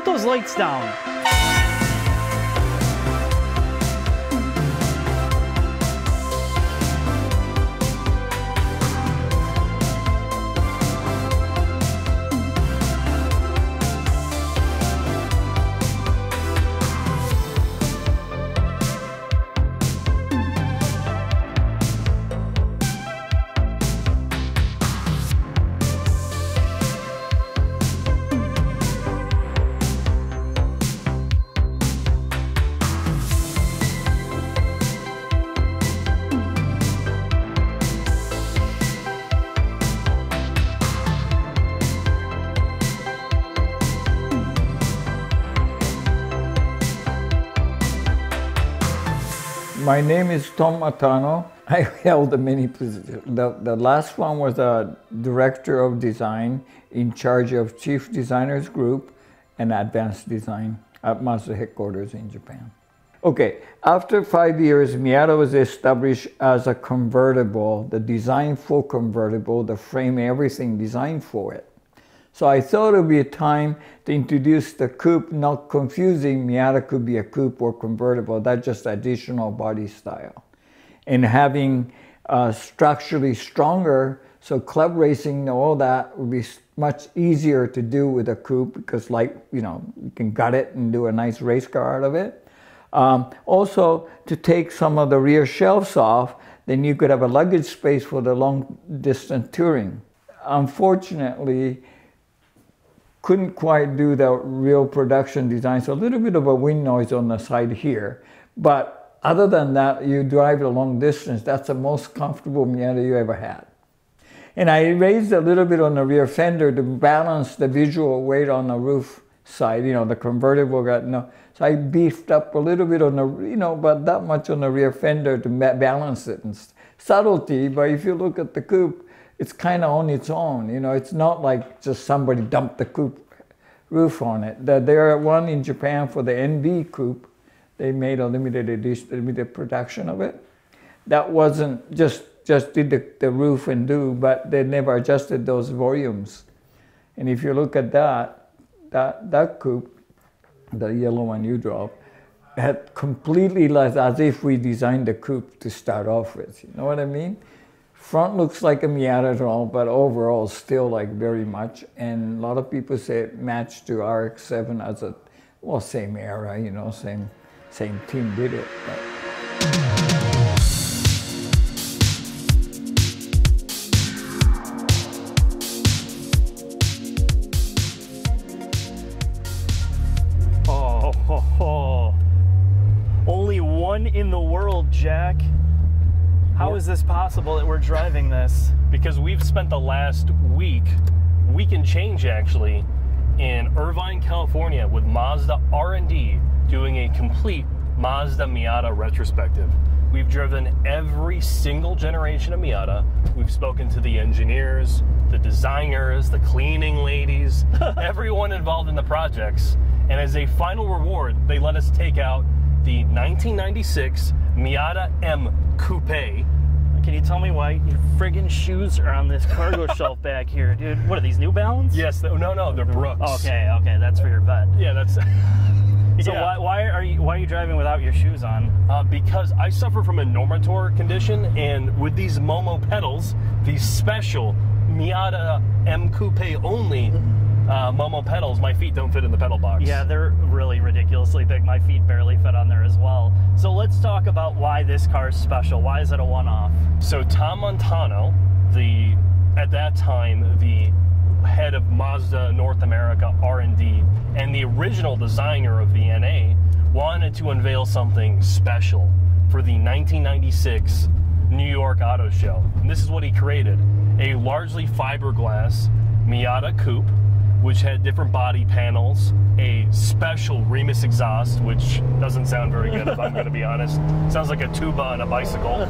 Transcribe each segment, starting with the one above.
put those lights down. My name is Tom Matano. I held many positions. The last one was a director of design in charge of Chief Designers Group and Advanced Design at Mazda headquarters in Japan. Okay, after 5 years, Miata was established as a convertible, the design for convertible, the frame, everything designed for it. So I thought it would be a time to introduce the coupe, not confusing. Miata could be a coupe or convertible. That's just additional body style. And having structurally stronger, so club racing, all that would be much easier to do with a coupe because, like, you know, you can gut it and do a nice race car out of it. Also, to take some of the rear shelves off, then you could have a luggage space for the long distance touring. Unfortunately, couldn't quite do the real production design, so a little bit of a wind noise on the side here. But other than that, you drive a long distance, that's the most comfortable Miata you ever had. And I raised a little bit on the rear fender to balance the visual weight on the roof side. You know, the convertible got no, so I beefed up a little bit on the, you know, but that much on the rear fender to balance it. And subtlety, but if you look at the coupe, it's kind of on its own, you know. It's not like just somebody dumped the coupe roof on it. There are one in Japan for the NB coupe. They made a limited edition, limited production of it. That wasn't just did the roof and do, but they never adjusted those volumes. And if you look at that coupe, the yellow one you drove, had completely less, as if we designed the coupe to start off with. You know what I mean? Front looks like a Miata at all, but overall still like very much. And a lot of people say it matched to RX-7 as a, well, same era, you know, same team did it. But. Oh, only one in the world, Jack. How is this possible that we're driving this? Because we've spent the last week and change actually, in Irvine, California with Mazda R&D doing a complete Mazda Miata retrospective. We've driven every single generation of Miata. We've spoken to the engineers, the designers, the cleaning ladies, everyone involved in the projects. And as a final reward, they let us take out the 1996 Miata M Coupe. Can you tell me why your friggin' shoes are on this cargo shelf back here, dude? What are these, New Balance? Yes, no, they're Brooks. Okay, that's for your vet. Yeah, that's... So yeah. Why are you driving without your shoes on? Because I suffer from a normator condition, and with these Momo pedals, these special Miata M Coupe only Momo pedals, my feet don't fit in the pedal box. Yeah, they're really ridiculously big. My feet barely fit on there as well. So let's talk about why this car is special. Why is it a one-off? So Tom Matano, at that time, the head of Mazda North America R&D and the original designer of the NA, wanted to unveil something special for the 1996 New York Auto Show. And this is what he created: a largely fiberglass Miata coupe, which had different body panels, a special Remus exhaust, which doesn't sound very good if I'm going to be honest. Sounds like a tuba on a bicycle.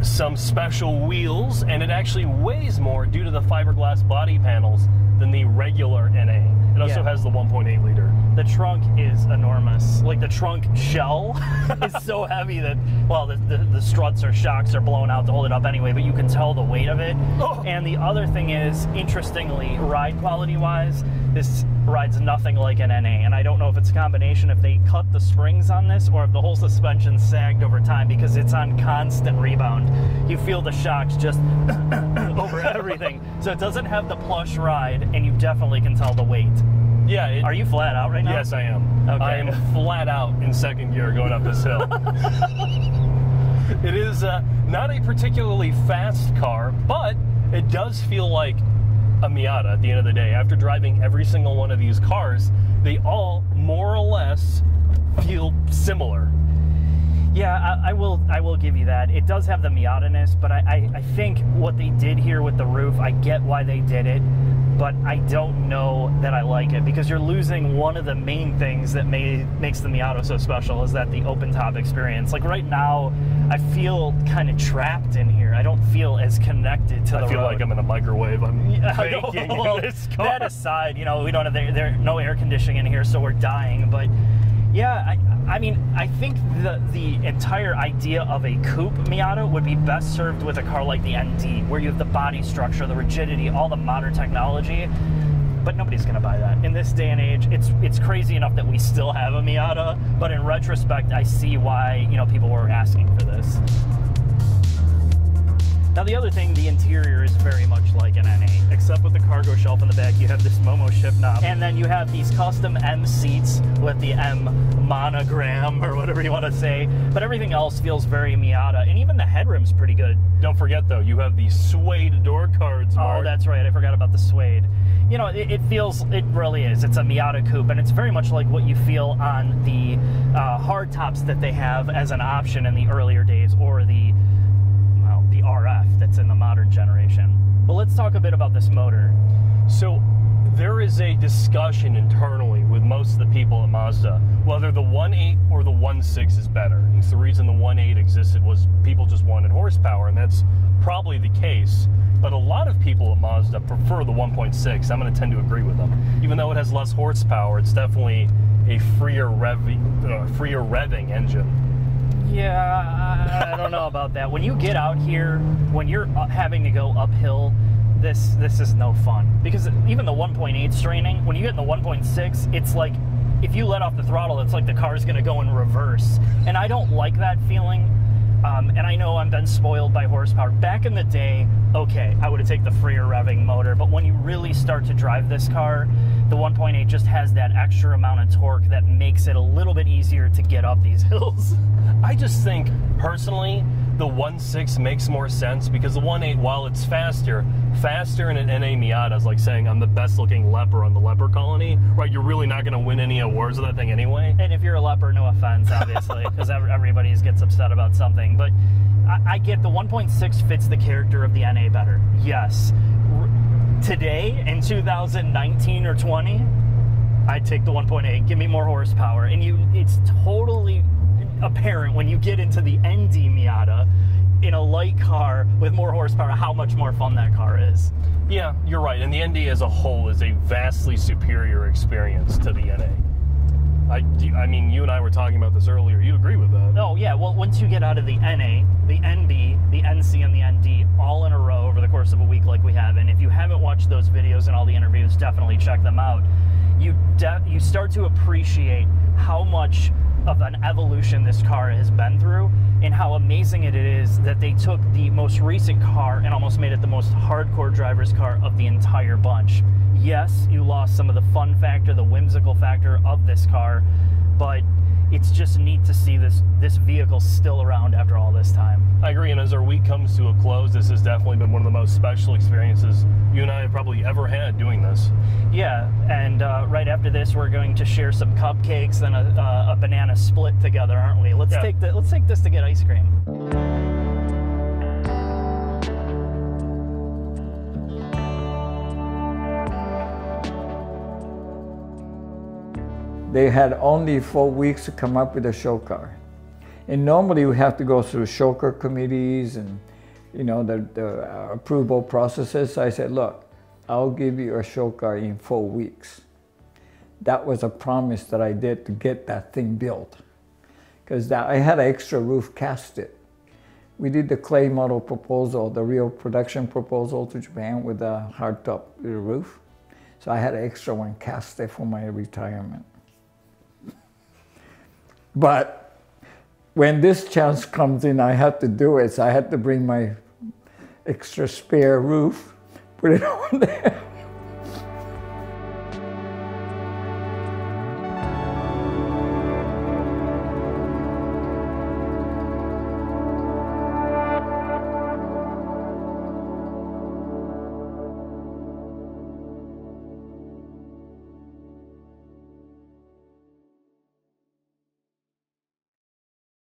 Some special wheels, and it actually weighs more due to the fiberglass body panels than the regular NA. It also has the 1.8 liter the trunk is enormous. Like the trunk shell is so heavy that, well, the struts or shocks are blown out to hold it up anyway, but you can tell the weight of it. Oh. And the other thing is, interestingly, ride quality wise, this rides nothing like an NA. And I don't know if it's a combination if they cut the springs on this or if the whole suspension sagged over time, because it's on constant rebound. You feel the shocks just over everything. So it doesn't have the plush ride, and you definitely can tell the weight. Yeah. Are you flat out right now? Yes, I am. Okay. I am flat out in second gear going up this hill. It is not a particularly fast car, but it does feel like a Miata at the end of the day. After driving every single one of these cars, they all more or less feel similar. Yeah, I will give you that. It does have the Miata-ness, but I think what they did here with the roof, I get why they did it, but I don't know that I like it, because you're losing one of the main things that makes the Miata so special, is that the open top experience. Like right now, I feel kind of trapped in here. I don't feel as connected to the road. I feel like I'm in a microwave. I'm baking well, in this car. That aside, you know, we don't have there no air conditioning in here, so we're dying, but yeah, I mean, I think the entire idea of a coupe Miata would be best served with a car like the ND, where you have the body structure, the rigidity, all the modern technology. But nobody's going to buy that in this day and age. It's crazy enough that we still have a Miata, but in retrospect, I see why, you know, people were asking for this. Now the other thing, the interior is very much like an NA, except with the cargo shelf in the back, you have this Momo shift knob, and then you have these custom M seats with the M monogram, or whatever you want to say, but everything else feels very Miata, and even the headroom's pretty good. Don't forget though, you have these suede door cards, Mark. Oh, that's right, I forgot about the suede. You know, it really is. It's a Miata coupe, and it's very much like what you feel on the hardtops that they have as an option in the earlier days, or the RF that's in the modern generation. But let's talk a bit about this motor. So there is a discussion internally with most of the people at Mazda whether the 1.8 or the 1.6 is better. And the reason the 1.8 existed was people just wanted horsepower, and that's probably the case. But a lot of people at Mazda prefer the 1.6. I'm going to tend to agree with them. Even though it has less horsepower, it's definitely a freer revving engine. Yeah, I don't know about that. When you get out here, when you're having to go uphill, this is no fun. Because even the 1.8 straining, when you get in the 1.6, it's like if you let off the throttle, it's like the car's going to go in reverse. And I don't like that feeling. And I know I've been spoiled by horsepower. Back in the day, okay, I would have taken the freer revving motor, but when you really start to drive this car, the 1.8 just has that extra amount of torque that makes it a little bit easier to get up these hills. I just think, personally, the 1.6 makes more sense, because the 1.8, while it's faster in an NA Miata is like saying I'm the best looking leper on the leper colony, right? You're really not going to win any awards with that thing anyway. And if you're a leper, no offense, obviously, because everybody gets upset about something. But I get the 1.6 fits the character of the NA better. Yes. Today, in 2019 or 20, I'd take the 1.8. Give me more horsepower. And it's totally apparent when you get into the ND Miata in a light car with more horsepower how much more fun that car is. Yeah, you're right. And the ND as a whole is a vastly superior experience to the NA. I mean, you and I were talking about this earlier. You agree with that? Oh, yeah. Well, once you get out of the NA, the NB, the NC, and the ND all in a row over the course of a week like we have, and if you haven't watched those videos and all the interviews, definitely check them out. You start to appreciate how much of an evolution this car has been through, and how amazing it is that they took the most recent car and almost made it the most hardcore driver's car of the entire bunch. Yes, you lost some of the fun factor, the whimsical factor of this car, but it's just neat to see this vehicle still around after all this time. I agree, and as our week comes to a close, this has definitely been one of the most special experiences you and I have probably ever had doing this. Yeah, and right after this, we're going to share some cupcakes and a banana split together, aren't we? Let's take this to get ice cream. They had only 4 weeks to come up with a show car. And normally we have to go through show car committees and, you know, the approval processes. So I said, look, I'll give you a show car in 4 weeks. that was a promise that I did to get that thing built. Because I had an extra roof casted. We did the clay model proposal, the real production proposal to Japan with a hardtop roof. So I had an extra one casted for my retirement. But when this chance comes in, I had to do it. So I had to bring my extra spare roof, put it on there.